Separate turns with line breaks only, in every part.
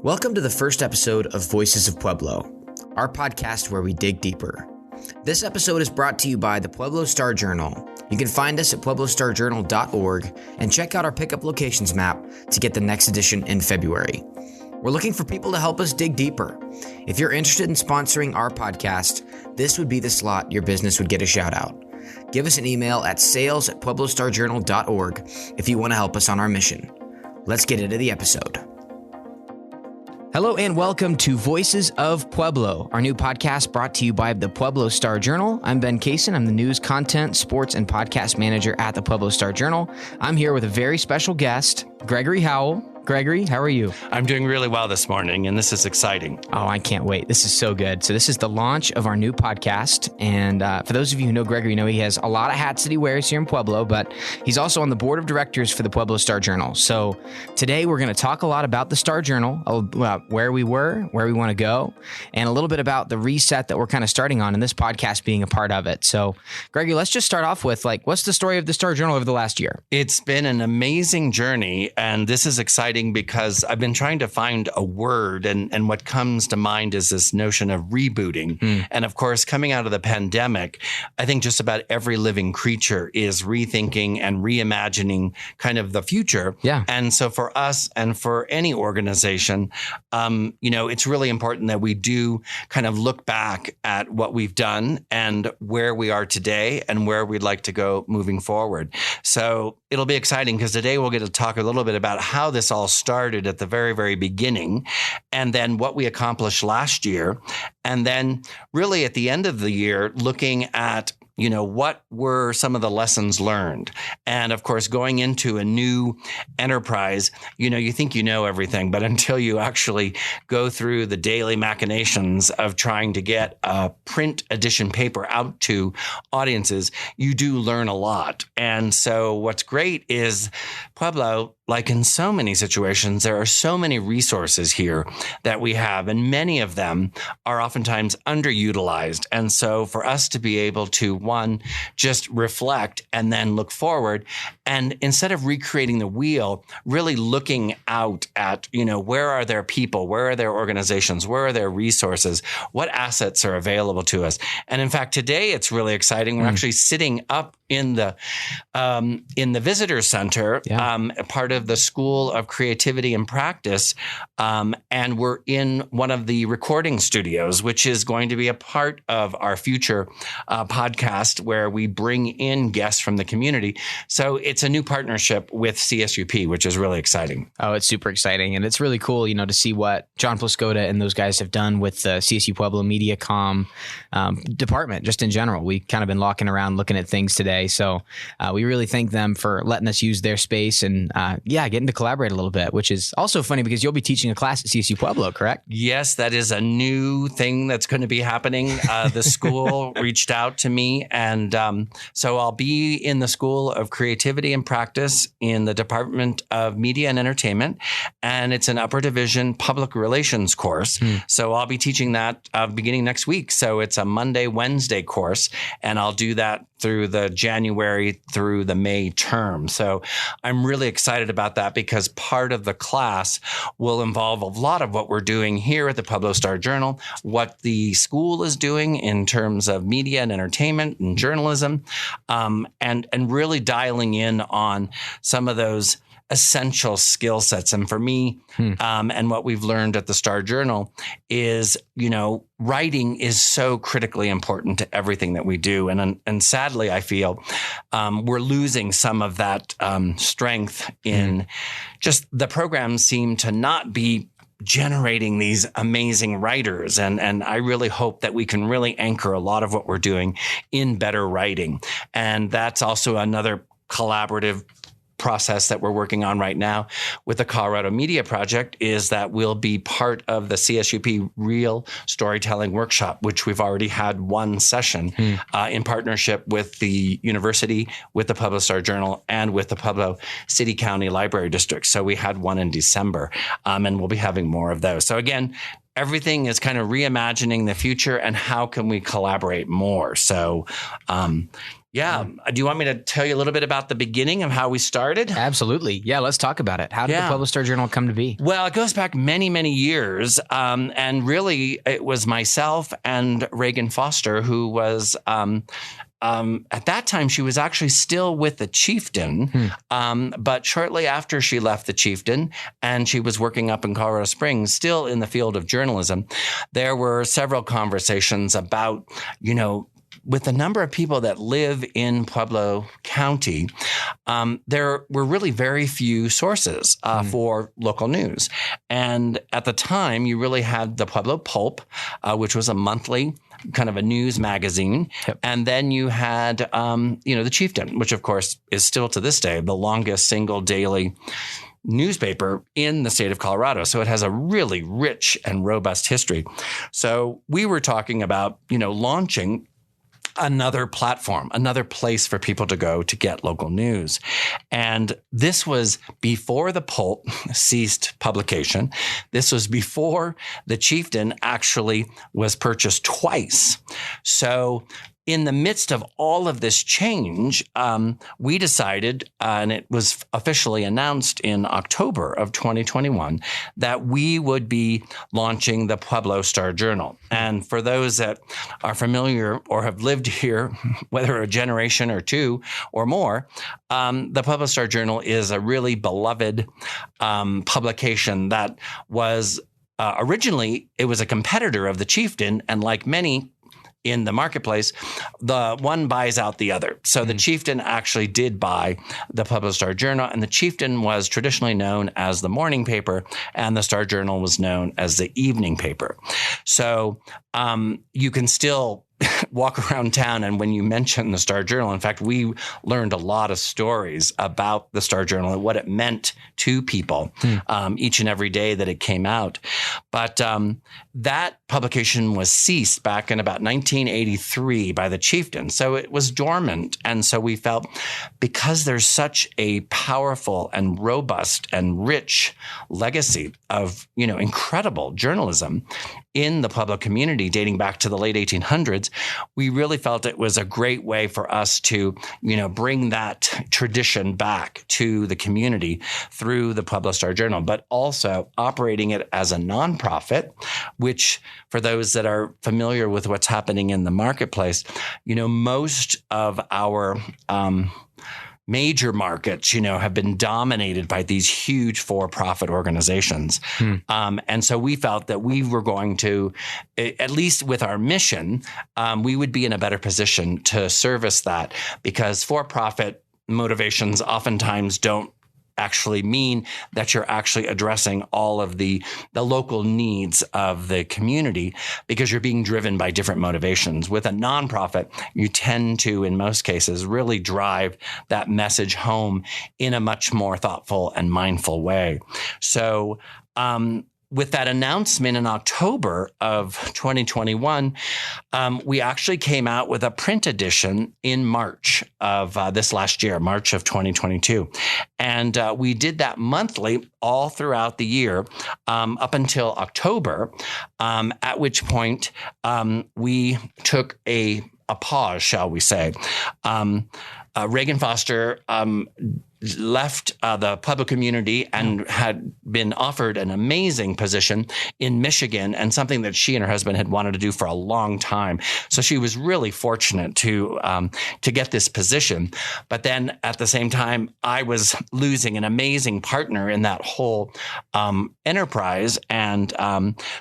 Welcome to the first episode of Voices of Pueblo, our podcast where we dig deeper. This episode is brought to you by the Pueblo Star Journal. You can find us at pueblostarjournal.org and check out our pickup locations map to get the next edition in February. We're looking for people to help us dig deeper. If you're interested in sponsoring our podcast, this would be the slot your business would get a shout out. Give us an email at sales@pueblostarjournal.org if you want to help us on our mission. Let's get into the episode. Hello and welcome to Voices of Pueblo, our new podcast brought to you by the Pueblo Star Journal. I'm Ben Cason. I'm the news, content, sports, and podcast manager at the Pueblo Star Journal. I'm here with a very special guest, Gregory Howell. Gregory, how are you?
I'm doing really well this morning, and this is exciting.
Oh, I can't wait. This is so good. So this is the launch of our new podcast. And for those of you who know Gregory, know he has a lot of hats that he wears here in Pueblo, but he's also on the board of directors for the Pueblo Star Journal. So today we're going to talk a lot about the Star Journal, about where we were, where we want to go, and a little bit about the reset that we're kind of starting on, and this podcast being a part of it. So Gregory, let's just start off with, what's the story of the Star Journal over the last year?
It's been an amazing journey, and this is exciting because I've been trying to find a word, and what comes to mind is this notion of rebooting. And of course, coming out of the pandemic, I think just about every living creature is rethinking and reimagining kind of the future.
Yeah.
And so for us and for any organization, it's really important that we do kind of look back at what we've done and where we are today and where we'd like to go moving forward. So it'll be exciting because today we'll get to talk a little bit about how this all started at the very, very beginning, and then what we accomplished last year. And then really at the end of the year, looking at what were some of the lessons learned? And of course, going into a new enterprise, you think you know everything, but until you actually go through the daily machinations of trying to get a print edition paper out to audiences, you do learn a lot. And so what's great is Pueblo, like in so many situations, there are so many resources here that we have, and many of them are oftentimes underutilized. And so for us to be able to, one, just reflect and then look forward, and instead of recreating the wheel, really looking out at, where are there people, where are there organizations, where are there resources, what assets are available to us. And in fact, today it's really exciting. We're actually sitting up in the visitor center, part of the School of Creativity and Practice, and we're in one of the recording studios, which is going to be a part of our future podcast, where we bring in guests from the community. So it's a new partnership with CSUP, which is really exciting.
Oh, it's super exciting, and it's really cool, to see what John Plascoda and those guys have done with the CSU-Pueblo MediaCom department, just in general. We've kind of been looking around at things today. So we really thank them for letting us use their space and getting to collaborate a little bit, which is also funny because you'll be teaching a class at CSU-Pueblo, correct?
Yes, that is a new thing that's going to be happening. The school reached out to me, and so I'll be in the School of Creativity and Practice in the Department of Media and Entertainment, and it's an upper division public relations course. So I'll be teaching that beginning next week. So it's a Monday, Wednesday course, and I'll do that through the January through the May term. So I'm really excited about that because part of the class will involve a lot of what we're doing here at the Pueblo Star Journal, what the school is doing in terms of media and entertainment and journalism, and really dialing in on some of those essential skill sets. And for me, and what we've learned at the Star Journal is, writing is so critically important to everything that we do. And sadly, I feel we're losing some of that strength in just the programs seem to not be generating these amazing writers. And I really hope that we can really anchor a lot of what we're doing in better writing. And that's also another collaborative process that we're working on right now with the Colorado Media Project, is that we'll be part of the CSUP Real Storytelling Workshop, which we've already had one session in partnership with the university, with the Pueblo Star Journal, and with the Pueblo City County Library District. So we had one in December, and we'll be having more of those. So again, everything is kind of reimagining the future and how can we collaborate more. So Yeah. Do you want me to tell you a little bit about the beginning of how we started?
Absolutely. Yeah, let's talk about it. How did the Pueblo Star Journal come to be?
Well, it goes back many, many years. And really, it was myself and Reagan Foster, who was at that time, she was actually still with the Chieftain. But shortly after she left the Chieftain and she was working up in Colorado Springs, still in the field of journalism, there were several conversations about, with the number of people that live in Pueblo County, there were really very few sources for local news. And at the time, you really had the Pueblo Pulp, which was a monthly kind of a news magazine. Yep. And then you had, the Chieftain, which of course is still to this day the longest single daily newspaper in the state of Colorado. So it has a really rich and robust history. So we were talking about, launching another platform, another place for people to go to get local news. And this was before the Pulp ceased publication. This was before the Chieftain actually was purchased twice. So in the midst of all of this change, we decided, and it was officially announced in October of 2021, that we would be launching the Pueblo Star Journal. And for those that are familiar or have lived here, whether a generation or two or more, the Pueblo Star Journal is a really beloved publication that was originally, it was a competitor of the Chieftain, and like many in the marketplace, the one buys out the other. So the Chieftain actually did buy the Pueblo Star Journal, and the Chieftain was traditionally known as the morning paper, and the Star Journal was known as the evening paper. So you can still walk around town, and when you mention the Star Journal, in fact, we learned a lot of stories about the Star Journal and what it meant to people each and every day that it came out. But that publication was ceased back in about 1983 by the Chieftain. So it was dormant. And so we felt, because there's such a powerful and robust and rich legacy of, incredible journalism in the Pueblo community dating back to the late 1800s, we really felt it was a great way for us to, bring that tradition back to the community through the Pueblo Star Journal, but also operating it as a nonprofit, which, for those that are familiar with what's happening in the marketplace, most of our major markets, have been dominated by these huge for-profit organizations. And so we felt that we were going to, at least with our mission, we would be in a better position to service that, because for-profit motivations oftentimes don't actually mean that you're actually addressing all of the local needs of the community, because you're being driven by different motivations. With a nonprofit, you tend to, in most cases, really drive that message home in a much more thoughtful and mindful way. So, with that announcement in October of 2021, we actually came out with a print edition in March of this last year, March of 2022. And we did that monthly all throughout the year up until October, at which point we took a pause, shall we say. Reagan Foster left the Pueblo community and had been offered an amazing position in Michigan, and something that she and her husband had wanted to do for a long time. So she was really fortunate to get this position. But then at the same time, I was losing an amazing partner in that whole enterprise. And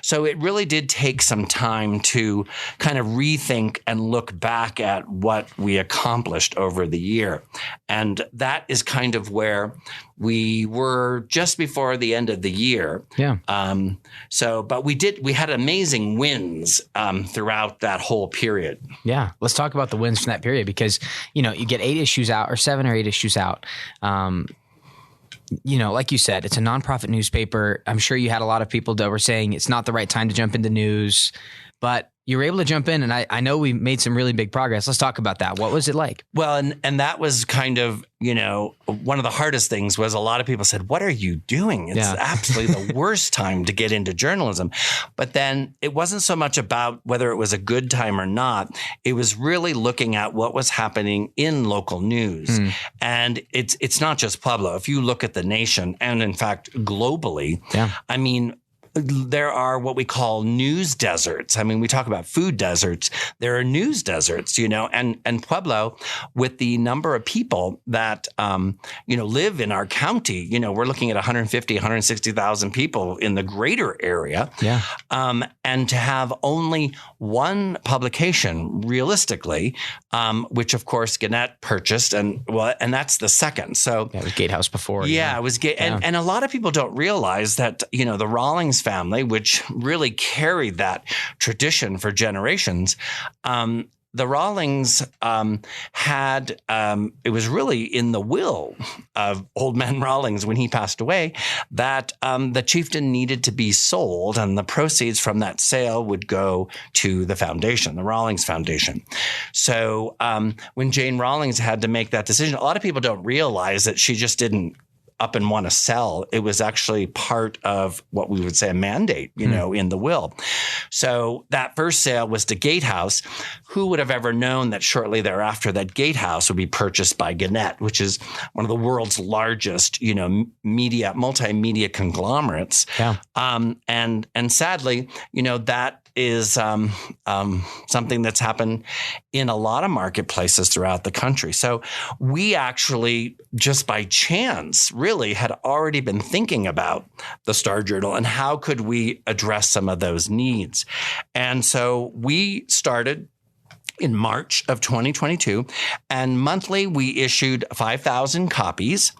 so it really did take some time to kind of rethink and look back at what we accomplished over the year. And that is kind of where we were just before the end of the year. Yeah. But we had amazing wins throughout that whole period.
Yeah. Let's talk about the wins from that period, because, you get 8 issues out, or 7 or 8 issues out. Like you said, it's a nonprofit newspaper. I'm sure you had a lot of people that were saying it's not the right time to jump into news, but you were able to jump in, and I know we made some really big progress. Let's talk about that. What was it like?
Well, and that was kind of, one of the hardest things was a lot of people said, what are you doing? It's absolutely the worst time to get into journalism. But then it wasn't so much about whether it was a good time or not. It was really looking at what was happening in local news. And it's not just Pueblo. If you look at the nation and in fact, globally, I mean, there are what we call news deserts. I mean, we talk about food deserts. There are news deserts, and Pueblo, with the number of people that, live in our county, we're looking at 150, 160,000 people in the greater area. And to have only one publication realistically, which of course Gannett purchased and that's the second. So
it was Gatehouse before.
It was and a lot of people don't realize that, the Rawlings family, which really carried that tradition for generations, the Rawlings had, it was really in the will of Old Man Rawlings when he passed away, that the chieftain needed to be sold, and the proceeds from that sale would go to the foundation, the Rawlings Foundation. So when Jane Rawlings had to make that decision, a lot of people don't realize that she just didn't up and want to sell. It was actually part of what we would say a mandate, in the will. So that first sale was to Gatehouse. Who would have ever known that shortly thereafter that Gatehouse would be purchased by Gannett, which is one of the world's largest, multimedia conglomerates. And sadly, that is something that's happened in a lot of marketplaces throughout the country. So we actually, just by chance, really had already been thinking about the Star Journal and how could we address some of those needs. And so we started in March of 2022, and monthly we issued 5,000 copies.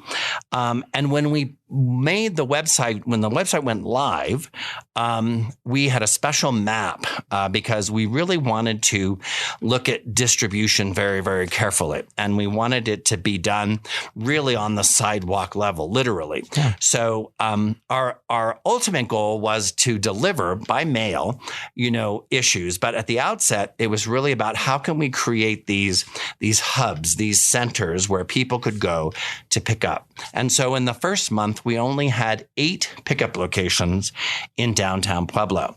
And when we made the website, when the website went live, we had a special map because we really wanted to look at distribution very, very carefully. And we wanted it to be done really on the sidewalk level, literally. So our ultimate goal was to deliver by mail, issues. But at the outset, it was really about how can we create these hubs, these centers where people could go to pick up. And so in the first month, we only had 8 pickup locations in downtown Pueblo.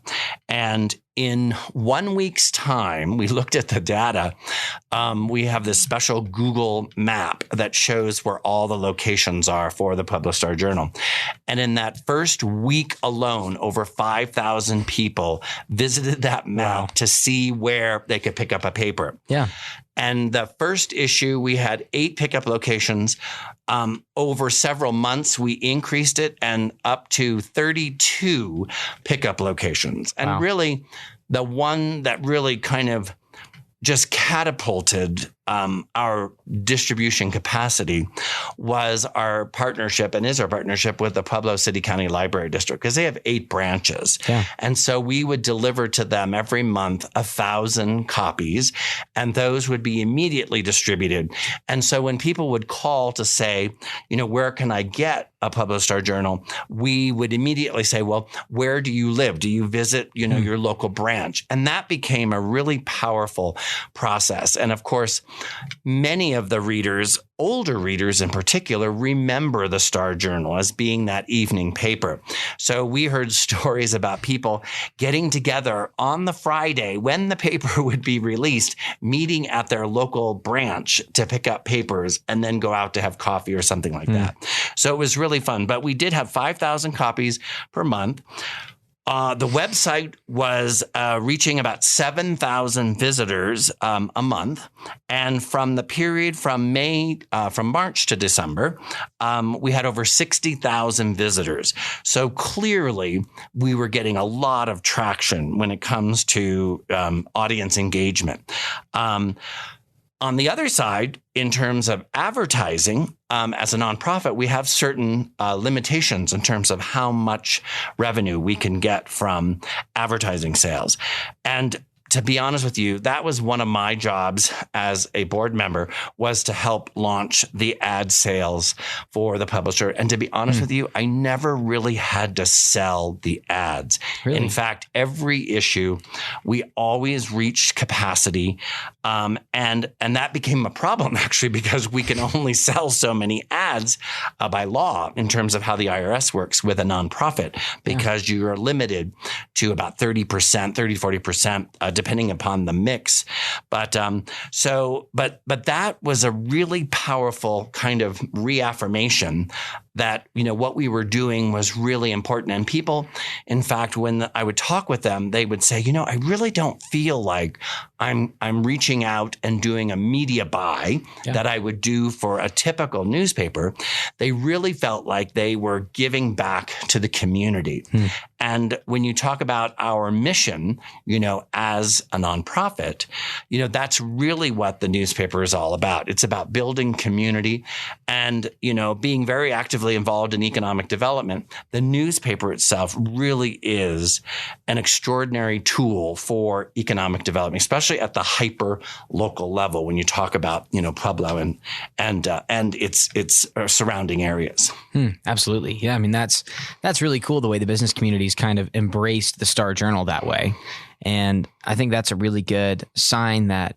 And in 1 week's time, we looked at the data. We have this special Google map that shows where all the locations are for the Pueblo Star Journal. And in that first week alone, over 5,000 people visited that map to see where they could pick up a paper. And the first issue, we had 8 pickup locations. Over several months, we increased it and up to 32 pickup locations. And really, the one that really kind of just catapulted our distribution capacity was our partnership, and is our partnership with the Pueblo City County Library District, because they have 8 branches. And so we would deliver to them every month 1,000 copies, and those would be immediately distributed. And so when people would call to say, where can I get a Pueblo Star Journal? We would immediately say, well, where do you live? Do you visit, your local branch? And that became a really powerful process. And of course, many of the readers, older readers in particular, remember the Star Journal as being that evening paper. So we heard stories about people getting together on the Friday when the paper would be released, meeting at their local branch to pick up papers and then go out to have coffee or something like that. So it was really fun. But we did have 5,000 copies per month. The website was reaching about 7,000 visitors a month. And from the period from March to December, we had over 60,000 visitors. So clearly, we were getting a lot of traction when it comes to audience engagement. On the other side, in terms of advertising, as a nonprofit, we have certain limitations in terms of how much revenue we can get from advertising sales. And to be honest with you, that was one of my jobs as a board member, was to help launch the ad sales for the publisher. And to be honest with you, I never really had to sell the ads.
Really?
In fact, every issue, we always reached capacity. And that became a problem, actually, because we can only sell so many ads by law in terms of how the IRS works with a nonprofit, because you are limited to about 30%, 40%, depending upon the mix. But that was a really powerful kind of reaffirmation that, what we were doing was really important. And people, in fact, when I would talk with them, they would say, I really don't feel like I'm reaching out and doing a media buy that I would do for a typical newspaper. They really felt like they were giving back to the community. And when you talk about our mission, as a nonprofit, that's really what the newspaper is all about. It's about building community and, being very actively involved in economic development. The newspaper itself really is an extraordinary tool for economic development, especially at the hyper local level when you talk about, Pueblo and its surrounding areas.
Absolutely. Yeah. I mean, that's really cool the way the business community's kind of embraced the Star Journal that way. And I think that's a really good sign that,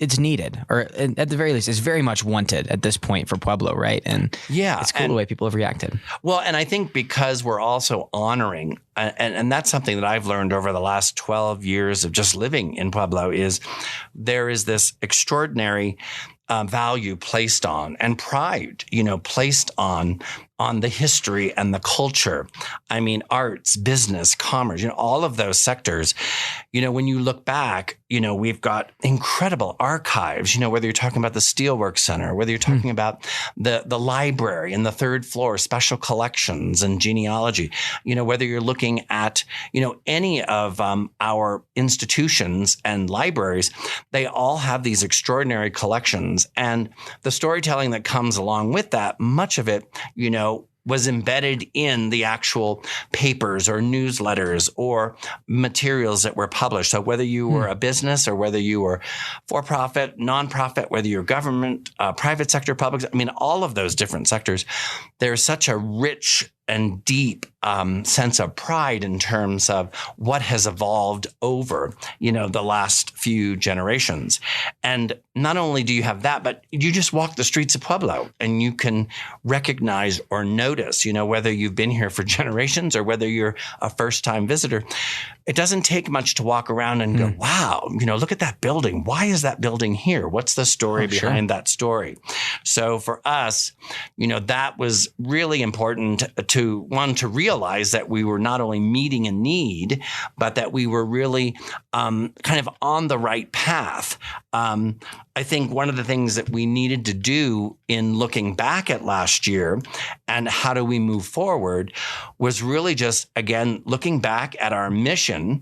it's needed, or at the very least, it's very much wanted at this point for Pueblo, right? And it's cool the way people have reacted.
Well, and I think because we're also honoring, and that's something that I've learned over the last 12 years of just living in Pueblo, is there is this extraordinary value placed on and pride, placed on the history and the culture. I mean, arts, business, commerce, all of those sectors. When you look back, we've got incredible archives, whether you're talking about the Steelworks Center, whether you're talking about the library and the third floor, special collections and genealogy, whether you're looking at, any of our institutions and libraries, they all have these extraordinary collections. And the storytelling that comes along with that, much of it, was embedded in the actual papers or newsletters or materials that were published. So whether you were a business or whether you were for-profit, nonprofit, whether you're government, private sector, public, all of those different sectors, there's such a rich and deep sense of pride in terms of what has evolved over, the last few generations. And not only do you have that, but you just walk the streets of Pueblo and you can recognize or notice, whether you've been here for generations or whether you're a first-time visitor. It doesn't take much to walk around and go, wow, look at that building. Why is that building here? What's the story behind that story? So for us, that was really important to realize that we were not only meeting a need, but that we were really kind of on the right path. I think one of the things that we needed to do in looking back at last year and how do we move forward was really just, again, looking back at our mission,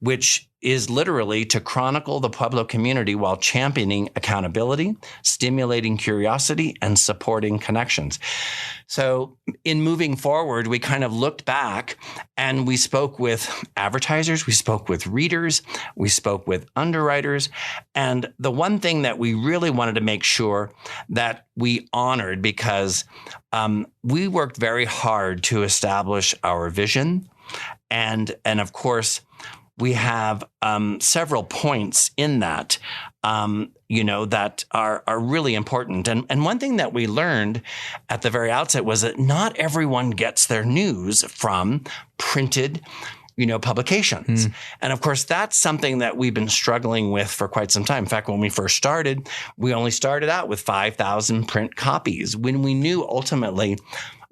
which is literally to chronicle the Pueblo community while championing accountability, stimulating curiosity, and supporting connections. So in moving forward, we kind of looked back and we spoke with advertisers, we spoke with readers, we spoke with underwriters. And the one thing that we really wanted to make sure that we honored, because we worked very hard to establish our vision. And of course, we have several points in that, that are really important. And one thing that we learned at the very outset was that not everyone gets their news from printed, publications. And of course, that's something that we've been struggling with for quite some time. In fact, when we first started, we only started out with 5,000 print copies when we knew ultimately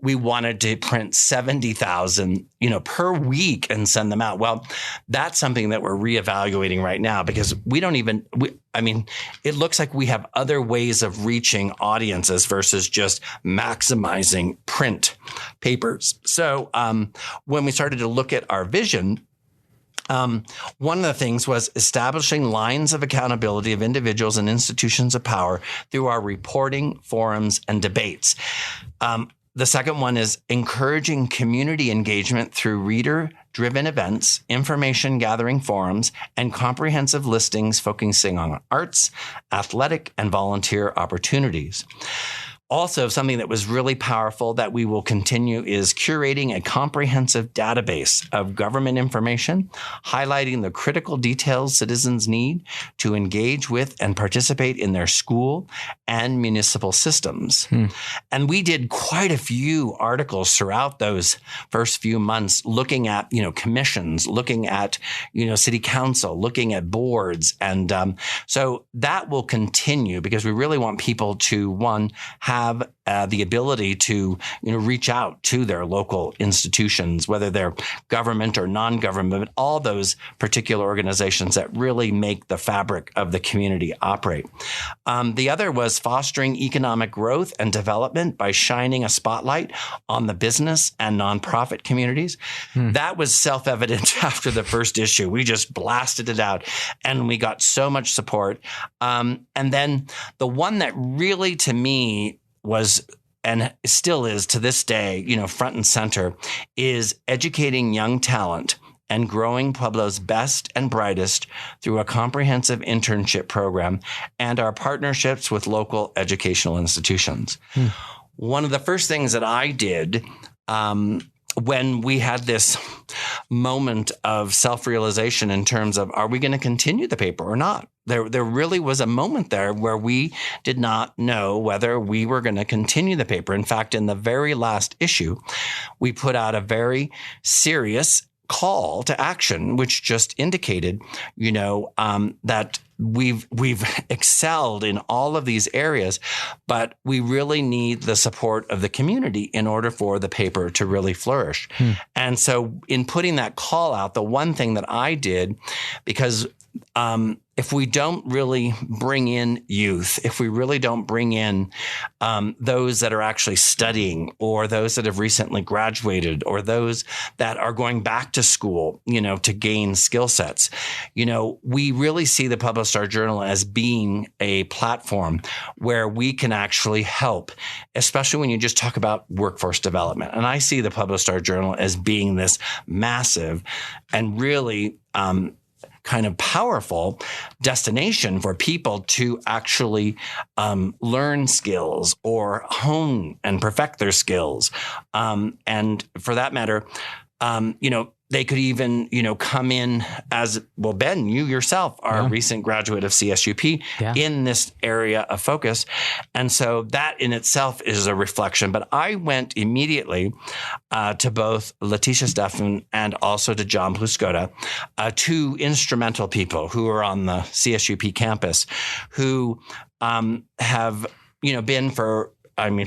we wanted to print 70,000, per week and send them out. Well, that's something that we're reevaluating right now because it looks like we have other ways of reaching audiences versus just maximizing print papers. So when we started to look at our vision, one of the things was establishing lines of accountability of individuals and institutions of power through our reporting, forums, and debates. The second one is encouraging community engagement through reader-driven events, information gathering forums, and comprehensive listings focusing on arts, athletic, and volunteer opportunities. Also, something that was really powerful that we will continue is curating a comprehensive database of government information, highlighting the critical details citizens need to engage with and participate in their school and municipal systems. And we did quite a few articles throughout those first few months looking at, commissions, looking at, city council, looking at boards. And so that will continue because we really want people to, one, have the ability to reach out to their local institutions, whether they're government or non-government, but all those particular organizations that really make the fabric of the community operate. The other was fostering economic growth and development by shining a spotlight on the business and nonprofit communities. That was self-evident after the first issue. We just blasted it out and we got so much support. And then the one that really, to me, was and still is to this day, front and center, is educating young talent and growing Pueblo's best and brightest through a comprehensive internship program and our partnerships with local educational institutions. One of the first things that I did when we had this moment of self-realization in terms of, are we going to continue the paper or not? There really was a moment there where we did not know whether we were going to continue the paper. In fact, in the very last issue, we put out a very serious call to action, which just indicated, that we've excelled in all of these areas, but we really need the support of the community in order for the paper to really flourish. And so in putting that call out, the one thing that I did, because if we don't really bring in youth, if we really don't bring in those that are actually studying or those that have recently graduated or those that are going back to school, to gain skill sets, we really see the Pueblo Star Journal as being a platform where we can actually help, especially when you just talk about workforce development. And I see the Pueblo Star Journal as being this massive and really kind of powerful destination for people to actually learn skills or hone and perfect their skills. And for that matter, they could even, come in as, well, Ben, you yourself are a recent graduate of CSUP in this area of focus. And so that in itself is a reflection. But I went immediately to both Letitia Steffen and also to John Pluscoda, two instrumental people who are on the CSUP campus who have, been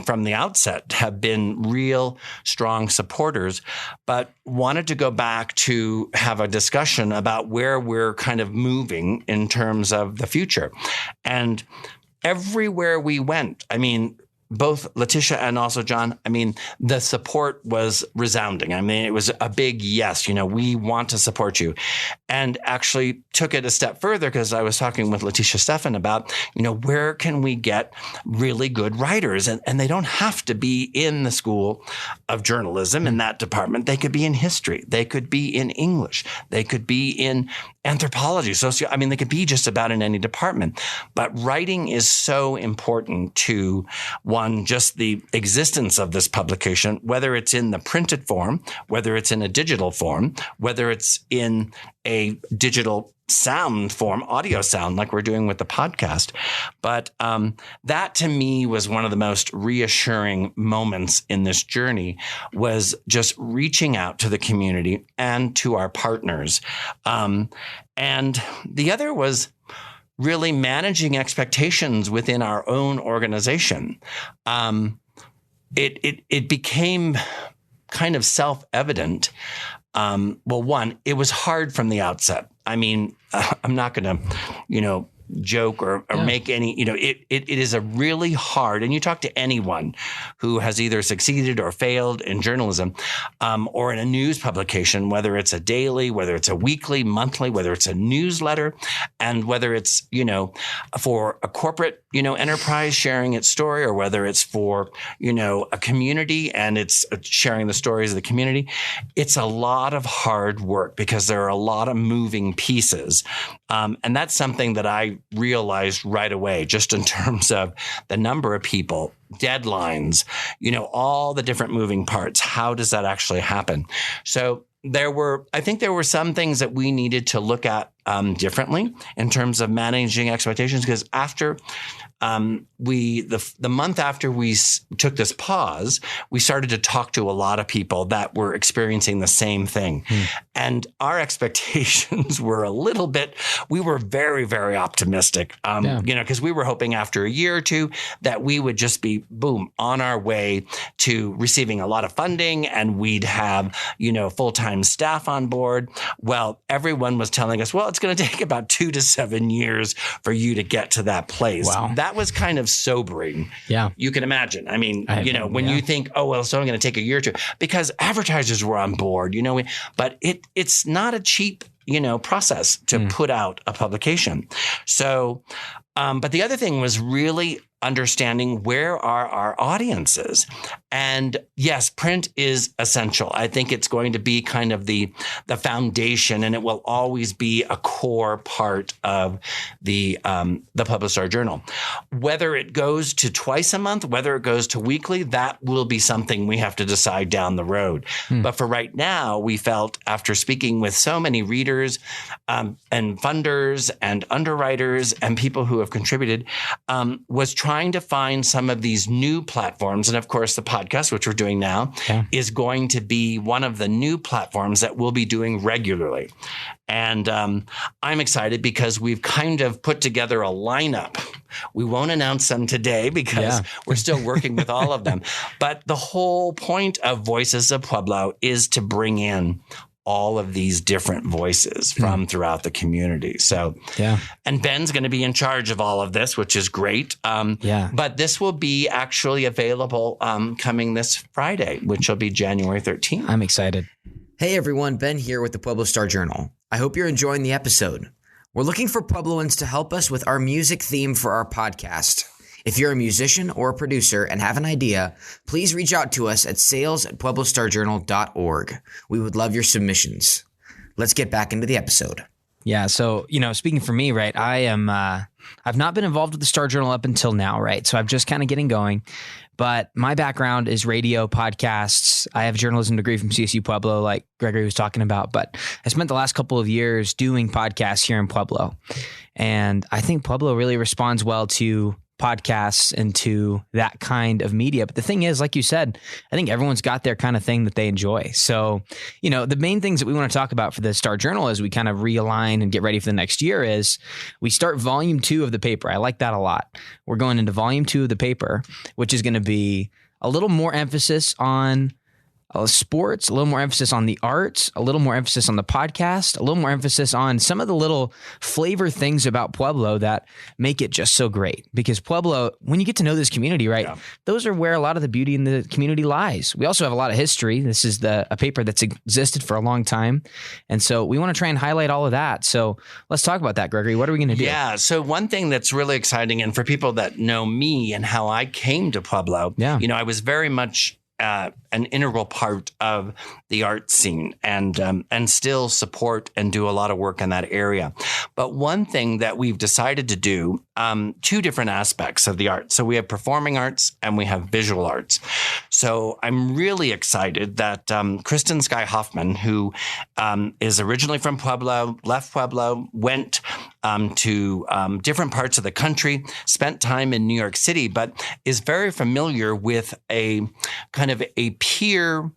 from the outset, have been real strong supporters, but wanted to go back to have a discussion about where we're kind of moving in terms of the future. And everywhere we went, both Letitia and also John, the support was resounding. It was a big yes, we want to support you. And actually took it a step further because I was talking with Letitia Steffen about, where can we get really good writers? And they don't have to be in the School of Journalism in that department. They could be in history. They could be in English. They could be in anthropology, they could be just about in any department. But writing is so important to, one, just the existence of this publication, whether it's in the printed form, whether it's in a digital form, whether it's in a digital sound form, audio sound, like we're doing with the podcast. But that to me was one of the most reassuring moments in this journey, was just reaching out to the community and to our partners. And the other was really managing expectations within our own organization. It became kind of self-evident. One, it was hard from the outset. I'm not going to, joke or make any, it is a really hard, and you talk to anyone who has either succeeded or failed in journalism, or in a news publication, whether it's a daily, whether it's a weekly, monthly, whether it's a newsletter, and whether it's, for a corporate, enterprise sharing its story, or whether it's for, a community and it's sharing the stories of the community. It's a lot of hard work because there are a lot of moving pieces. And that's something that I realized right away, just in terms of the number of people, deadlines, all the different moving parts. How does that actually happen? So I think there were some things that we needed to look at differently in terms of managing expectations, because after the month after we took this pause, we started to talk to a lot of people that were experiencing the same thing. And our expectations were we were very, very optimistic, because we were hoping after a year or two that we would just be, boom, on our way to receiving a lot of funding, and we'd have, full-time staff on board. Well, everyone was telling us, well, it's going to take about 2 to 7 years for you to get to that place.
Wow.
That was kind of sobering.
Yeah.
You can imagine. I mean, when you think, oh, well, it's only going to take a year or two, because advertisers were on board, but it's not a cheap, process to put out a publication. So, but the other thing was really understanding where are our audiences. And yes, print is essential. I think it's going to be kind of the foundation, and it will always be a core part of the Pueblo Star Journal. Whether it goes to twice a month, whether it goes to weekly, that will be something we have to decide down the road. But for right now, we felt, after speaking with so many readers and funders and underwriters and people who have contributed, was trying to find some of these new platforms. And of course, the podcast, which we're doing now, is going to be one of the new platforms that we'll be doing regularly. And I'm excited because we've kind of put together a lineup. We won't announce them today because we're still working with all of them. But the whole point of Voices of Pueblo is to bring in all of these different voices from throughout the community. So, and Ben's going to be in charge of all of this, which is great. But this will be actually available coming this Friday, which will be January 13th.
I'm excited.
Hey everyone, Ben here with the Pueblo Star Journal. I hope you're enjoying the episode. We're looking for Puebloans to help us with our music theme for our podcast. If you're a musician or a producer and have an idea, please reach out to us at sales@pueblostarjournal.org. We would love your submissions. Let's get back into the episode.
Yeah. So, speaking for me, right, I've not been involved with the Star Journal up until now, right? So I'm just kind of getting going. But my background is radio, podcasts. I have a journalism degree from CSU-Pueblo, like Gregory was talking about. But I spent the last couple of years doing podcasts here in Pueblo. And I think Pueblo really responds well to podcasts and to that kind of media. But the thing is, like you said, I think everyone's got their kind of thing that they enjoy. So, the main things that we want to talk about for the Star Journal as we kind of realign and get ready for the next year is we start volume 2 of the paper. I like that a lot. We're going into volume 2 of the paper, which is going to be a little more emphasis on sports, a little more emphasis on the arts, a little more emphasis on the podcast, a little more emphasis on some of the little flavor things about Pueblo that make it just so great. Because Pueblo, when you get to know this community, right, those are where a lot of the beauty in the community lies. We also have a lot of history. This is a paper that's existed for a long time. And so we want to try and highlight all of that. So let's talk about that, Gregory. What are we going to do?
Yeah. So one thing that's really exciting, and for people that know me and how I came to Pueblo, I was very much an integral part of the art scene and still support and do a lot of work in that area. But one thing that we've decided to do, 2 different aspects of the art. So we have performing arts and we have visual arts. So I'm really excited that Kristen Sky Hoffman, who is originally from Pueblo, left Pueblo, went to different parts of the country, spent time in New York City, but is very familiar with a kind of a peer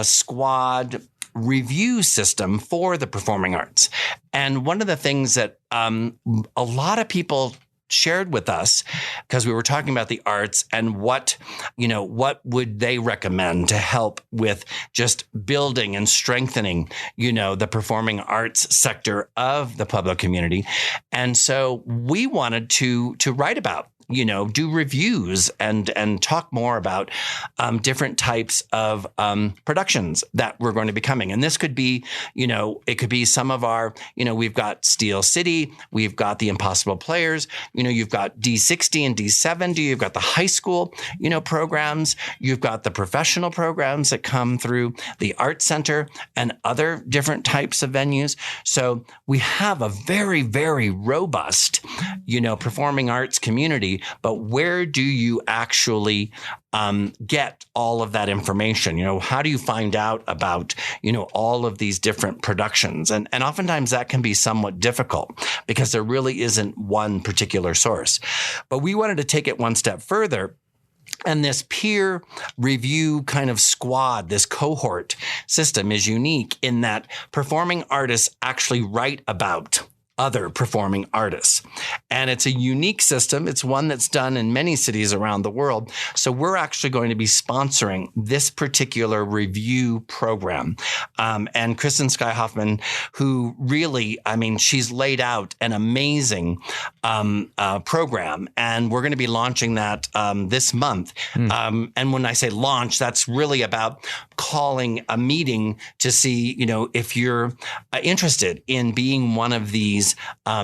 squad review system for the performing arts. And one of the things that a lot of people shared with us, because we were talking about the arts and what would they recommend to help with just building and strengthening, the performing arts sector of the Pueblo community. And so we wanted to write about, do reviews and talk more about different types of productions that we're going to be coming. And this could be, it could be some of our, we've got Steel City, we've got the Impossible Players, you've got D60 and D70, you've got the high school, programs, you've got the professional programs that come through the Art Center and other different types of venues. So we have a very, very robust, performing arts community. But where do you actually get all of that information? How do you find out about, all of these different productions? And oftentimes that can be somewhat difficult because there really isn't one particular source. But we wanted to take it one step further. And this peer review kind of squad, this cohort system is unique in that performing artists actually write about other performing artists. And it's a unique system. It's one that's done in many cities around the world. So we're actually going to be sponsoring this particular review program. And Kristen Sky Hoffman, who really, she's laid out an amazing program. And we're going to be launching that this month. And when I say launch, that's really about calling a meeting to see, if you're interested in being one of these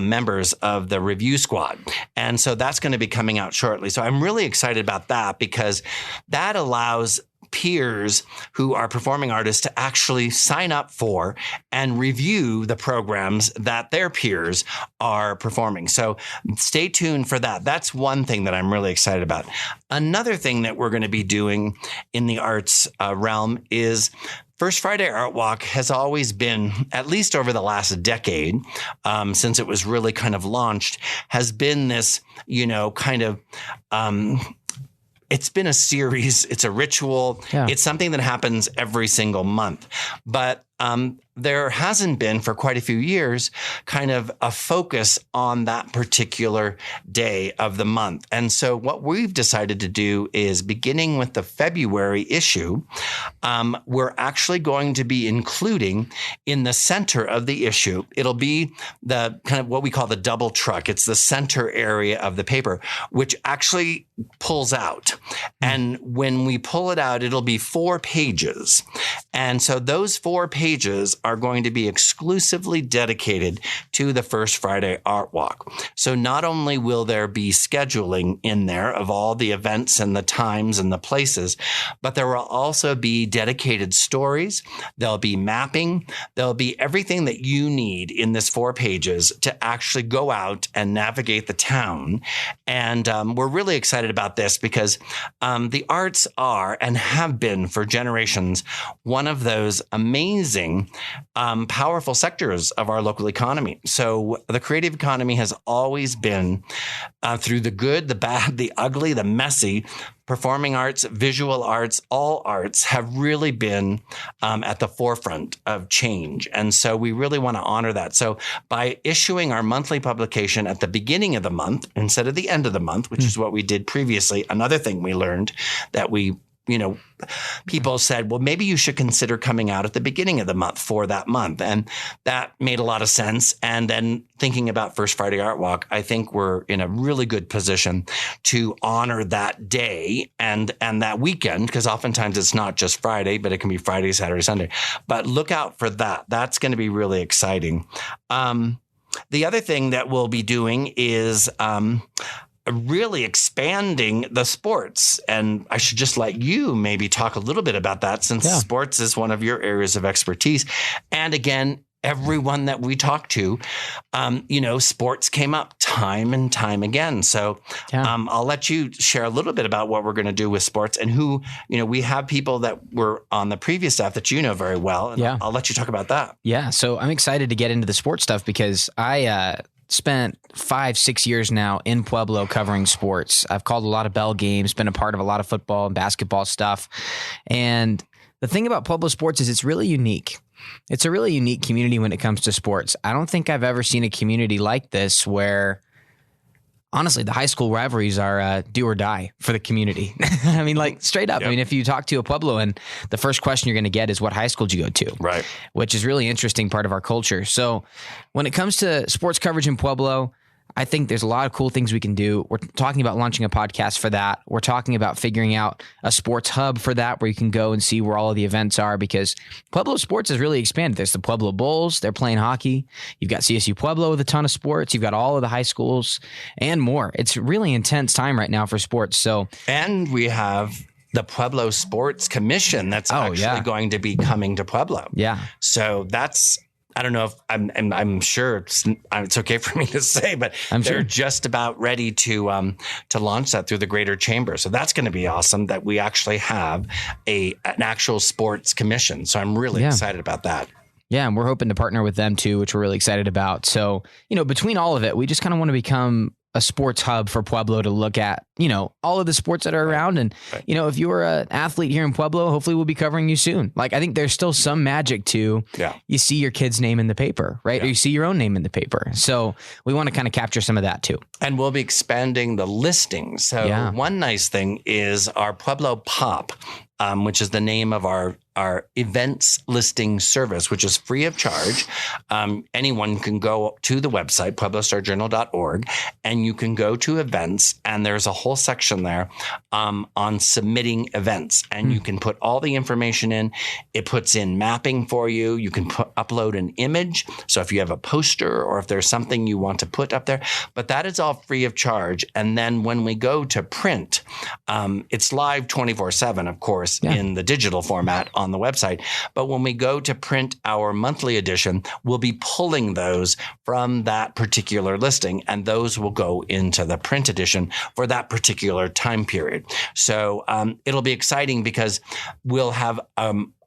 members of the review squad. And so that's going to be coming out shortly. So I'm really excited about that because that allows peers who are performing artists to actually sign up for and review the programs that their peers are performing. So stay tuned for that. That's one thing that I'm really excited about. Another thing that we're going to be doing in the arts realm is First Friday Art Walk has always been, at least over the last decade, since it was really kind of launched, has been this, it's been a series. It's a ritual. Yeah. It's something that happens every single month. But there hasn't been for quite a few years kind of a focus on that particular day of the month. And so what we've decided to do is, beginning with the February issue, we're actually going to be including in the center of the issue, it'll be the kind of what we call the double truck. It's the center area of the paper, which actually pulls out. And when we pull it out, it'll be 4 pages. And so those 4 pages are going to be exclusively dedicated to the First Friday Art Walk. So not only will there be scheduling in there of all the events and the times and the places, but there will also be dedicated stories. There'll be mapping. There'll be everything that you need in this 4 pages to actually go out and navigate the town. And we're really excited about this because the arts are and have been for generations one of those amazing, powerful sectors of our local economy. So the creative economy has always been, through the good, the bad, the ugly, the messy, performing arts, visual arts, all arts have really been at the forefront of change. And so we really want to honor that. So by issuing our monthly publication at the beginning of the month instead of the end of the month, which is what we did previously, another thing we learned that people said, well, maybe you should consider coming out at the beginning of the month for that month. And that made a lot of sense. And then thinking about First Friday Art Walk, I think we're in a really good position to honor that day and that weekend, because oftentimes it's not just Friday, but it can be Friday, Saturday, Sunday. But look out for that. That's going to be really exciting. The other thing that we'll be doing is really expanding the sports. And I should just let you maybe talk a little bit about that, since sports is one of your areas of expertise. And again, everyone that we talk to, sports came up time and time again. So I'll let you share a little bit about what we're going to do with sports and who, we have people that were on the previous staff that you know very well. And I'll let you talk about that.
Yeah. So I'm excited to get into the sports stuff because I spent 5-6 years now in Pueblo covering sports. I've called a lot of bell games, been a part of a lot of football and basketball stuff. And the thing about Pueblo sports is it's really unique. It's a really unique community when it comes to sports. I don't think I've ever seen a community like this where honestly, the high school rivalries are do or die for the community. I mean, like straight up.
Yep.
I mean, if you talk to a Puebloan, the first question you're going to get is, what high school did you go to?
Right.
Which is really interesting part of our culture. So when it comes to sports coverage in Pueblo, I think there's a lot of cool things we can do. We're talking about launching a podcast for that. We're talking about figuring out a sports hub for that, where you can go and see where all of the events are, because Pueblo sports has really expanded. There's the Pueblo Bulls. They're playing hockey. You've got CSU-Pueblo with a ton of sports. You've got all of the high schools and more. It's a really intense time right now for sports. So,
and we have the Pueblo Sports Commission that's going to be coming to Pueblo.
Yeah.
So that's, I don't know if I'm sure it's okay for me to say, but they're just about ready to launch that through the Greater Chamber. So that's going to be awesome that we actually have an actual sports commission. So I'm really excited about that.
Yeah, and we're hoping to partner with them too, which we're really excited about. So, between all of it, we just kind of want to become a sports hub for Pueblo to look at, all of the sports that are around. And, if you're an athlete here in Pueblo, hopefully we'll be covering you soon. Like, I think there's still some magic to, you see your kid's name in the paper, right? Yeah. Or you see your own name in the paper. So we want to kind of capture some of that too.
And we'll be expanding the listings. So one nice thing is our Pueblo Pop, which is the name of our events listing service, which is free of charge. Anyone can go to the website, pueblostarjournal.org, and you can go to events, and there's a whole section there on submitting events. And you can put all the information in. It puts in mapping for you. You can upload an image. So if you have a poster or if there's something you want to put up there, but that is all free of charge. And then when we go to print, it's live 24/7, of course, in the digital format on the website. But when we go to print our monthly edition, we'll be pulling those from that particular listing, and those will go into the print edition for that particular time period. So it'll be exciting because we'll have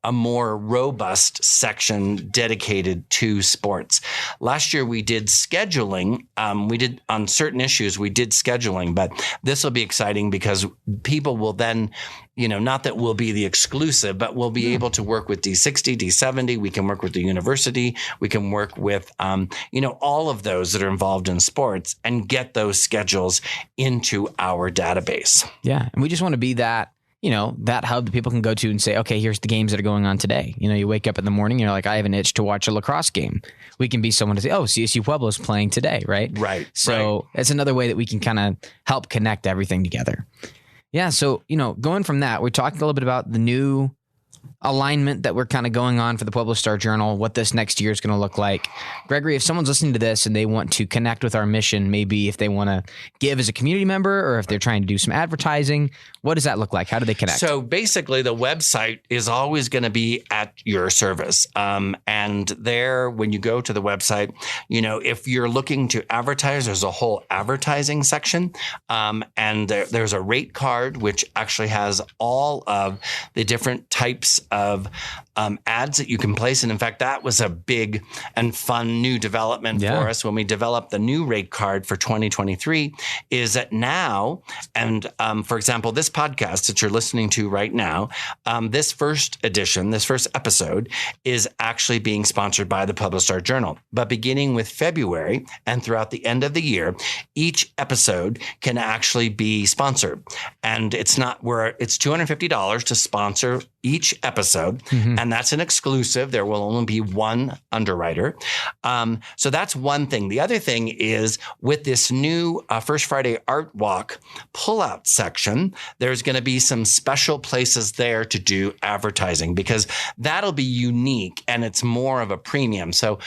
a more robust section dedicated to sports. Last year we did scheduling. We did on certain issues, we did scheduling, but this will be exciting because people will then, not that we'll be the exclusive, but we'll be able to work with D60, D70. We can work with the university. We can work with, all of those that are involved in sports and get those schedules into our database.
Yeah. And we just want to be that, that hub that people can go to and say, okay, here's the games that are going on today. You wake up in the morning, you're like, I have an itch to watch a lacrosse game. We can be someone to say, oh, CSU-Pueblo is playing today, right?
Right.
So it's another way that we can kind of help connect everything together. Yeah. So, going from that, we talked a little bit about the new alignment that we're kind of going on for the Pueblo Star Journal, what this next year is going to look like. Gregory, if someone's listening to this and they want to connect with our mission, maybe if they want to give as a community member or if they're trying to do some advertising, what does that look like? How do they connect?
So basically the website is always going to be at your service. And there, when you go to the website, if you're looking to advertise, there's a whole advertising section. And there's a rate card, which actually has all of the different types of ads that you can place. And in fact, that was a big and fun new development for us when we developed the new rate card for 2023, is that now, and for example, this podcast that you're listening to right now, this first episode is actually being sponsored by the Pueblo Star Journal. But beginning with February and throughout the end of the year, each episode can actually be sponsored. And it's $250 to sponsor each episode. And that's an exclusive. There will only be one underwriter. So that's one thing. The other thing is with this new First Friday Art Walk pullout section, there's going to be some special places there to do advertising because that'll be unique and it's more of a premium. So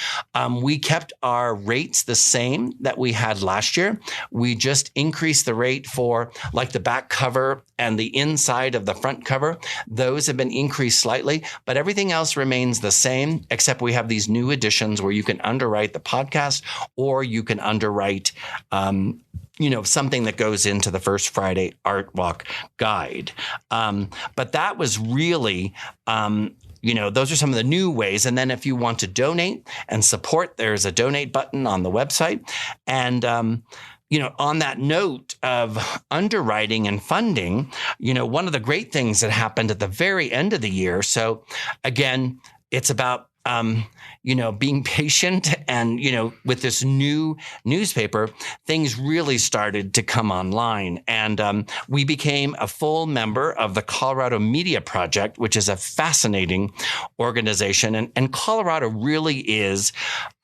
we kept our rates the same that we had last year. We just increased the rate for like the back cover and the inside of the front cover. Those have been increased slightly, but everything else remains the same, except we have these new additions where you can underwrite the podcast or you can underwrite something that goes into the First Friday Art Walk guide. But that was really, those are some of the new ways. And then if you want to donate and support, there's a donate button on the website. And, on that note of underwriting and funding, one of the great things that happened at the very end of the year. So again, it's about being patient and, with this new newspaper, things really started to come online. And we became a full member of the Colorado Media Project, which is a fascinating organization. And Colorado really is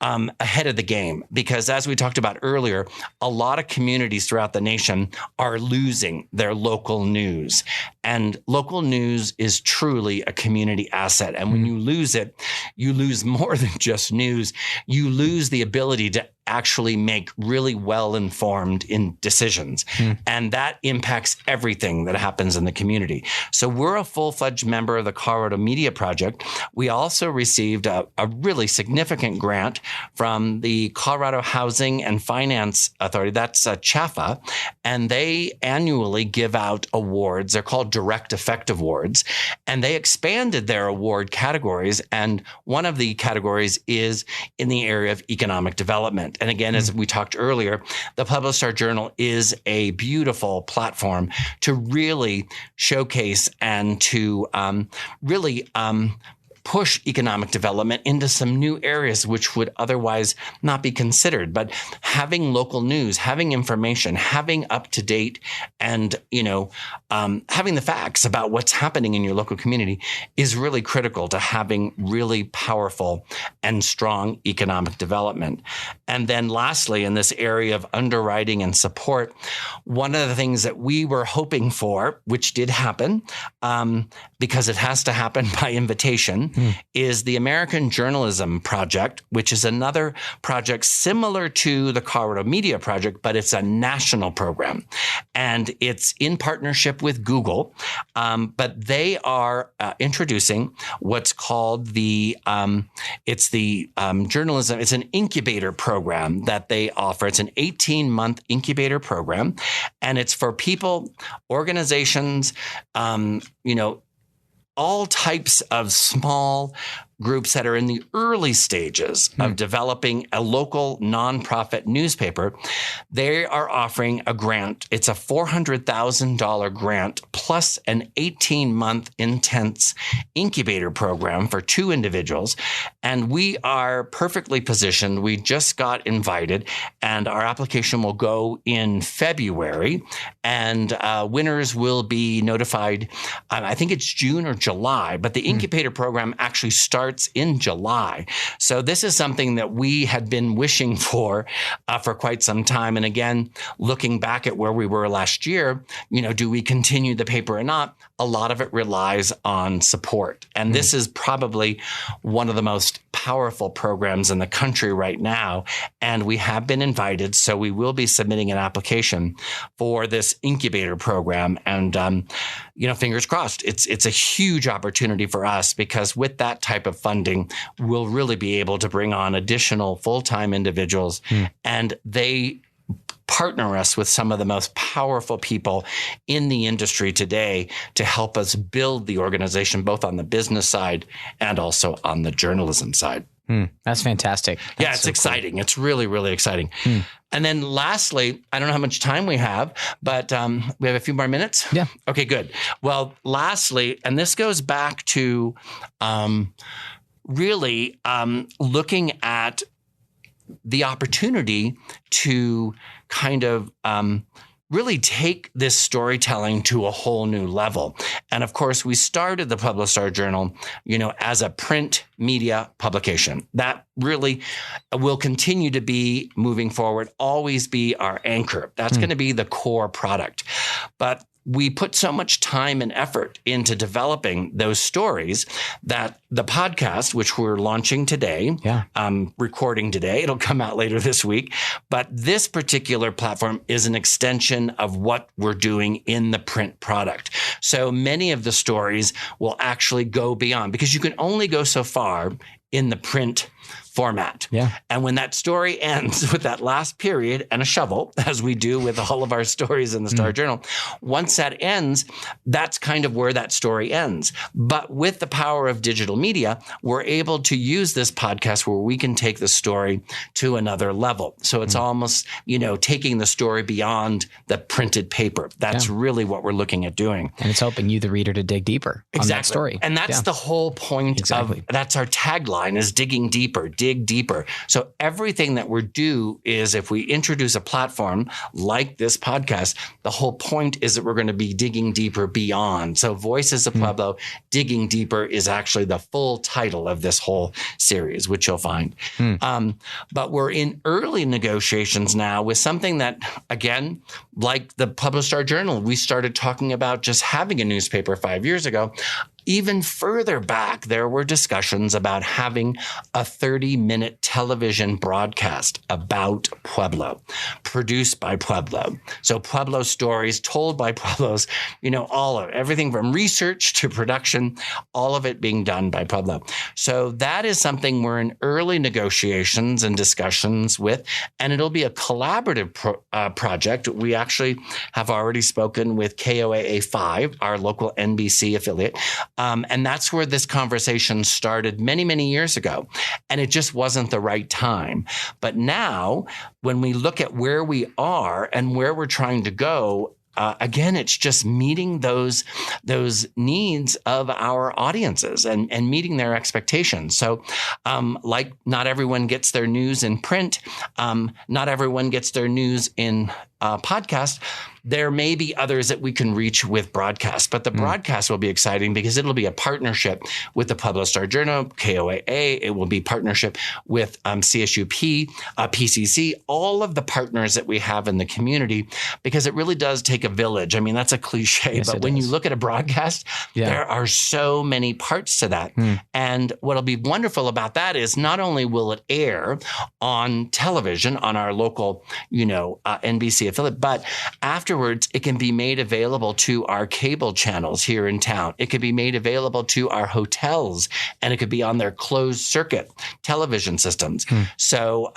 ahead of the game because, as we talked about earlier, a lot of communities throughout the nation are losing their local news. And local news is truly a community asset. And when you lose it, you lose more than just news. You lose the ability to actually make really well-informed decisions. And that impacts everything that happens in the community. So we're a full-fledged member of the Colorado Media Project. We also received a really significant grant from the Colorado Housing and Finance Authority. That's CHAFA. And they annually give out awards. They're called Direct Effect Awards. And they expanded their award categories. And one of the categories is in the area of economic development. And again, as we talked earlier, the Pueblo Star Journal is a beautiful platform to really showcase and to really push economic development into some new areas which would otherwise not be considered. But having local news, having information, having up-to-date and, having the facts about what's happening in your local community is really critical to having really powerful and strong economic development. And then lastly, in this area of underwriting and support, one of the things that we were hoping for, which did happen, because it has to happen by invitation, is the American Journalism Project, which is another project similar to the Colorado Media Project, but it's a national program. And it's in partnership with Google, but they are introducing what's called it's an incubator program that they offer. It's an 18-month incubator program, and it's for people, organizations, all types of small groups that are in the early stages of developing a local nonprofit newspaper. They are offering a grant. It's a $400,000 grant plus an 18-month intense incubator program for 2 individuals. And we are perfectly positioned. We just got invited, and our application will go in February, and winners will be notified. I think it's June or July, but the incubator program actually starts in July. So this is something that we had been wishing for quite some time. And again, looking back at where we were last year, do we continue the paper or not? A lot of it relies on support. And this is probably one of the most powerful programs in the country right now. And we have been invited. So we will be submitting an application for this incubator program. And, fingers crossed, it's a huge opportunity for us, because with that type of funding, we'll really be able to bring on additional full-time individuals, and they partner us with some of the most powerful people in the industry today to help us build the organization, both on the business side and also on the journalism side.
That's fantastic.
It's so exciting. Cool. It's really, really exciting. And then lastly, I don't know how much time we have, but we have a few more minutes.
Yeah.
Okay, good. Well, lastly, and this goes back to really looking at the opportunity to kind of really take this storytelling to a whole new level. And of course, we started the Pueblo Star Journal, as a print media publication. That really will continue to be, moving forward, always be our anchor. That's going to be the core product. But we put so much time and effort into developing those stories that the podcast, which we're launching today, recording today, it'll come out later this week. But this particular platform is an extension of what we're doing in the print product. So many of the stories will actually go beyond, because you can only go so far in the print format.
Yeah.
And when that story ends with that last period and a shovel, as we do with all of our stories in the Star Journal, once that ends, that's kind of where that story ends. But with the power of digital media, we're able to use this podcast where we can take the story to another level. So it's almost, taking the story beyond the printed paper. That's really what we're looking at doing.
And it's helping you, the reader, to dig deeper on that story.
And that's the whole point of, that's our tagline, is digging deeper, dig deeper. So everything that we're do is, if we introduce a platform like this podcast, the whole point is that we're going to be digging deeper beyond. So Voices of Pueblo, digging deeper is actually the full title of this whole series, which you'll find. But we're in early negotiations now with something that, again, like the Pueblo Star Journal, we started talking about just having a newspaper 5 years ago. Even further back, there were discussions about having a 30-minute television broadcast about Pueblo, produced by Pueblo. So Pueblo stories told by Pueblos, all of everything from research to production, all of it being done by Pueblo. So that is something we're in early negotiations and discussions with, and it'll be a collaborative project. We actually have already spoken with KOAA 5, our local NBC affiliate. And that's where this conversation started many, many years ago. And it just wasn't the right time. But now, when we look at where we are and where we're trying to go, again, it's just meeting those needs of our audiences and meeting their expectations. So, like not everyone gets their news in print, not everyone gets their news in podcast. There may be others that we can reach with broadcast, but the broadcast will be exciting because it'll be a partnership with the Pueblo Star Journal, KOAA. It will be partnership with CSU-P, PCC, all of the partners that we have in the community, because it really does take a village. I mean, that's a cliche, but when you look at a broadcast, there are so many parts to that. And what'll be wonderful about that is not only will it air on television on our local, NBC affiliate, but afterwards, it can be made available to our cable channels here in town. It could be made available to our hotels, and it could be on their closed circuit television systems. So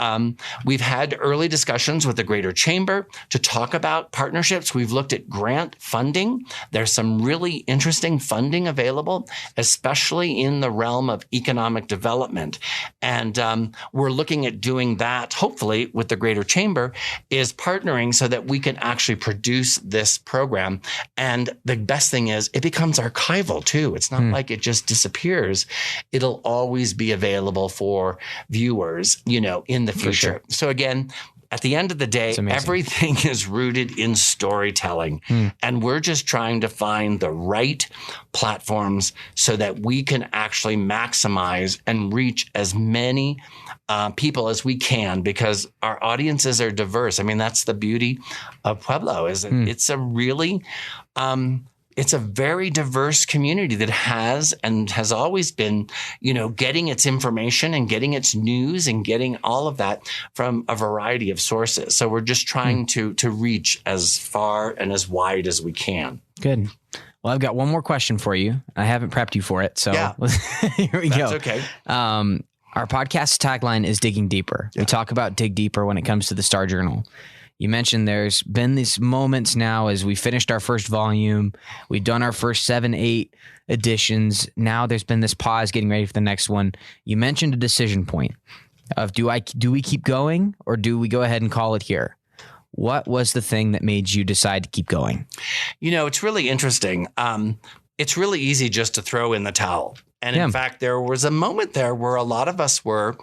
we've had early discussions with the Greater Chamber to talk about partnerships. We've looked at grant funding. There's some really interesting funding available, especially in the realm of economic development. And we're looking at doing that, hopefully, with the Greater Chamber, is partnering so that we can actually produce this program. And the best thing is it becomes archival too. It's not like it just disappears. It'll always be available for viewers, in the future. Sure. So again, at the end of the day, everything is rooted in storytelling. And we're just trying to find the right platforms so that we can actually maximize and reach as many people as we can, because our audiences are diverse. I mean, that's the beauty of Pueblo, is it's a really it's a very diverse community that has always been, getting its information and getting its news and getting all of that from a variety of sources. So we're just trying to reach as far and as wide as we can.
Good. Well, I've got one more question for you. I haven't prepped you for it. So here we go.
That's okay.
Our podcast tagline is digging deeper. We talk about dig deeper when it comes to the Star Journal. You mentioned there's been these moments now as we finished our first volume. We've done our first 7, 8 editions. Now there's been this pause getting ready for the next one. You mentioned a decision point of do we keep going or do we go ahead and call it here? What was the thing that made you decide to keep going?
It's really interesting. It's really easy just to throw in the towel. And in fact, there was a moment there where a lot of us were,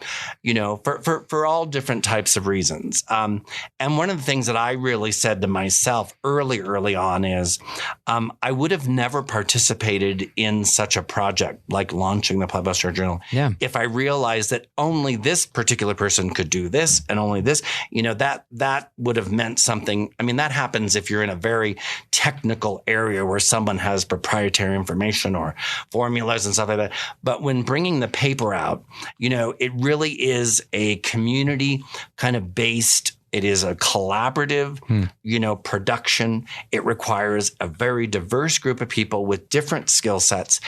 for all different types of reasons. And one of the things that I really said to myself early on is I would have never participated in such a project like launching the Pueblo Star Journal if I realized that only this particular person could do this and only this, that would have meant something. I mean, that happens if you're in a very technical area where someone has proprietary information or formulas and stuff like that. But when bringing the paper out, it really is a community kind of based It is a collaborative, production. It requires a very diverse group of people with different skill sets.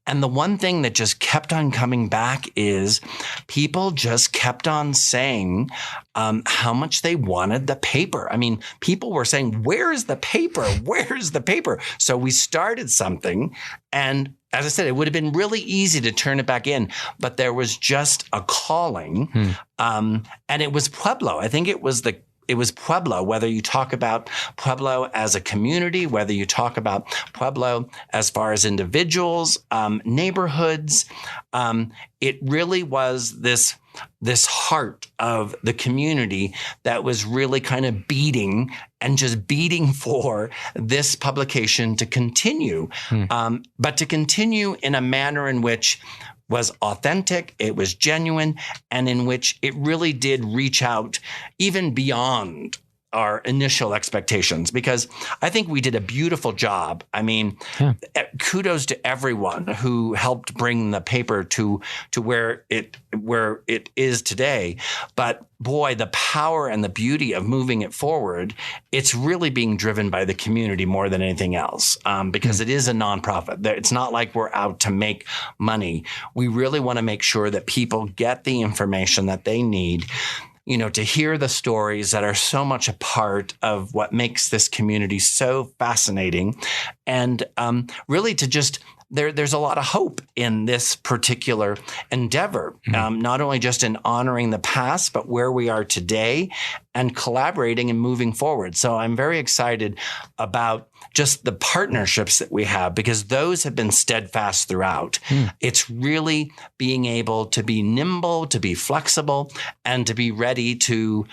And the one thing that just kept on coming back is people just kept on saying how much they wanted the paper. I mean, people were saying, where is the paper? Where's the paper? So we started something, and as I said, it would have been really easy to turn it back in, but there was just a calling. And it was Pueblo. I think it was Pueblo, whether you talk about Pueblo as a community, whether you talk about Pueblo as far as individuals, neighborhoods. It really was this heart of the community that was really kind of beating for this publication to continue, but to continue in a manner in which was authentic, it was genuine, and in which it really did reach out even beyond our initial expectations, because I think we did a beautiful job. I mean, kudos to everyone who helped bring the paper to where it is today. But boy, the power and the beauty of moving it forward, it's really being driven by the community more than anything else, because it is a nonprofit. It's not like we're out to make money. We really want to make sure that people get the information that they need, to hear the stories that are so much a part of what makes this community so fascinating, and really to just there's a lot of hope in this particular endeavor, not only just in honoring the past, but where we are today and collaborating and moving forward. So I'm very excited about just the partnerships that we have, because those have been steadfast throughout. It's really being able to be nimble, to be flexible, and to be ready to,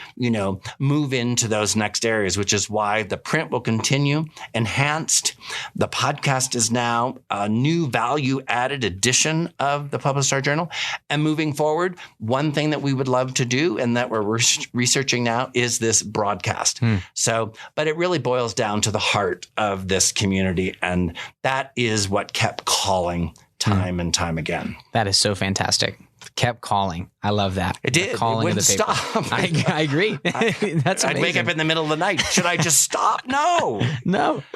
move into those next areas, which is why the print will continue enhanced. The podcast is now a new value added edition of the Pueblo Star Journal. And moving forward, one thing that we would love to do and that we're researching now is this broadcast. So, but it really boils down to the heart of this community. And that is what kept calling time and time again.
That is so fantastic. Kept calling. I love that.
It did.
Calling
it wouldn't
of the paper.
stop.
I agree. That's amazing.
I'd wake up in the middle of the night. Should I just stop? No.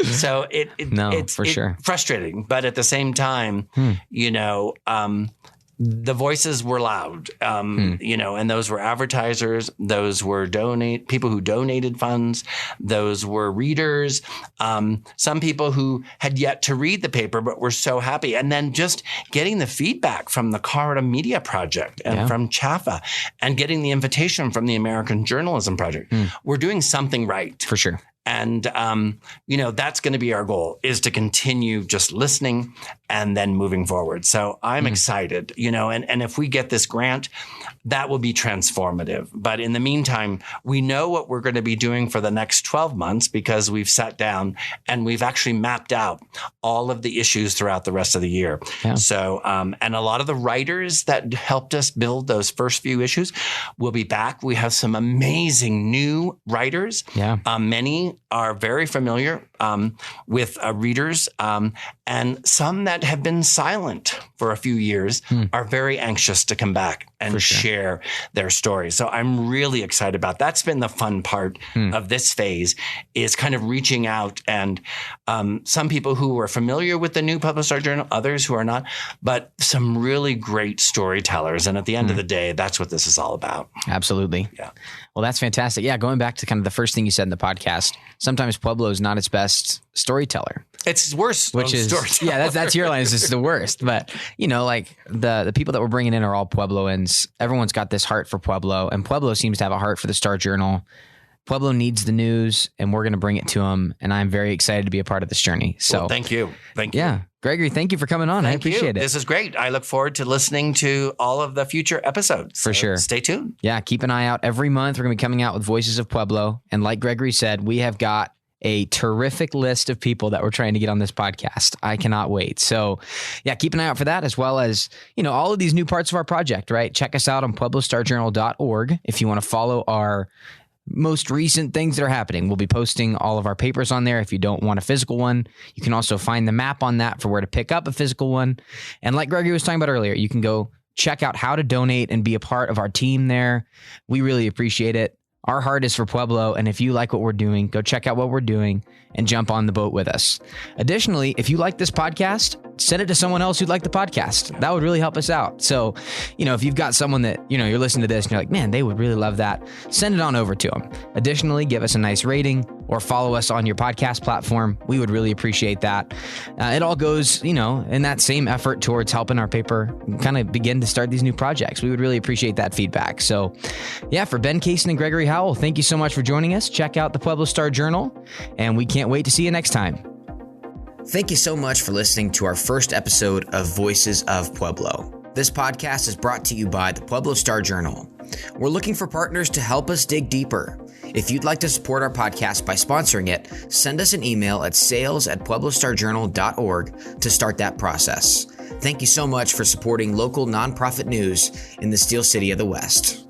So it's
sure
frustrating, but at the same time, the voices were loud, and those were advertisers, those were people who donated funds, those were readers, some people who had yet to read the paper but were so happy. And then just getting the feedback from the Colorado Media Project and from CHAFA, and getting the invitation from the American Journalism Project. We're doing something right.
For sure.
And, that's going to be our goal, is to continue just listening and then moving forward. So I'm excited, and if we get this grant, that will be transformative. But in the meantime, we know what we're going to be doing for the next 12 months because we've sat down and we've actually mapped out all of the issues throughout the rest of the year. Yeah. So, and a lot of the writers that helped us build those first few issues will be back. We have some amazing new writers. Yeah. Many are very familiar with readers, and some that have been silent for a few years are very anxious to come back and share their stories. So I'm really excited about that. That's been the fun part of this phase, is kind of reaching out, and some people who are familiar with the new Pueblo Star Journal, others who are not, but some really great storytellers. And at the end of the day, that's what this is all about. Absolutely. Yeah. Well, that's fantastic. Yeah. Going back to kind of the first thing you said in the podcast, sometimes Pueblo is not its best storyteller. It's worse. Which is, that's your line. It's just the worst. But, like the people that we're bringing in are all Puebloans. Everyone's got this heart for Pueblo, and Pueblo seems to have a heart for the Star Journal. Pueblo needs the news, and we're going to bring it to them. And I'm very excited to be a part of this journey. So thank you. Thank you. Yeah. Gregory, thank you for coming on. I appreciate it. This is great. I look forward to listening to all of the future episodes. For sure. Stay tuned. Yeah. Keep an eye out. Every month, we're going to be coming out with Voices of Pueblo. And like Gregory said, we have got a terrific list of people that we're trying to get on this podcast. I cannot wait. So yeah, keep an eye out for that, as well as, all of these new parts of our project, right? Check us out on pueblostarjournal.org if you want to follow our most recent things that are happening. We'll be posting all of our papers on there. If you don't want a physical one, you can also find the map on that for where to pick up a physical one. And like Gregory was talking about earlier, you can go check out how to donate and be a part of our team there. We really appreciate it.
Our heart is for Pueblo, and if you like what we're doing, go check out what we're doing and jump on the boat with us. Additionally, if you like this podcast, send it to someone else who'd like the podcast. That would really help us out. So, if you've got someone that, you're listening to this and you're like, man, they would really love that, send it on over to them. Additionally, give us a nice rating or follow us on your podcast platform. We would really appreciate that. It all goes, in that same effort towards helping our paper kind of begin to start these new projects. We would really appreciate that feedback. So, for Ben Cason and Gregory Howell, thank you so much for joining us. Check out the Pueblo Star Journal, and we can't wait to see you next time.
Thank you so much for listening to our first episode of Voices of Pueblo. This podcast is brought to you by the Pueblo Star Journal. We're looking for partners to help us dig deeper. If you'd like to support our podcast by sponsoring it, send us an email at sales@pueblostarjournal.org to start that process. Thank you so much for supporting local nonprofit news in the Steel City of the West.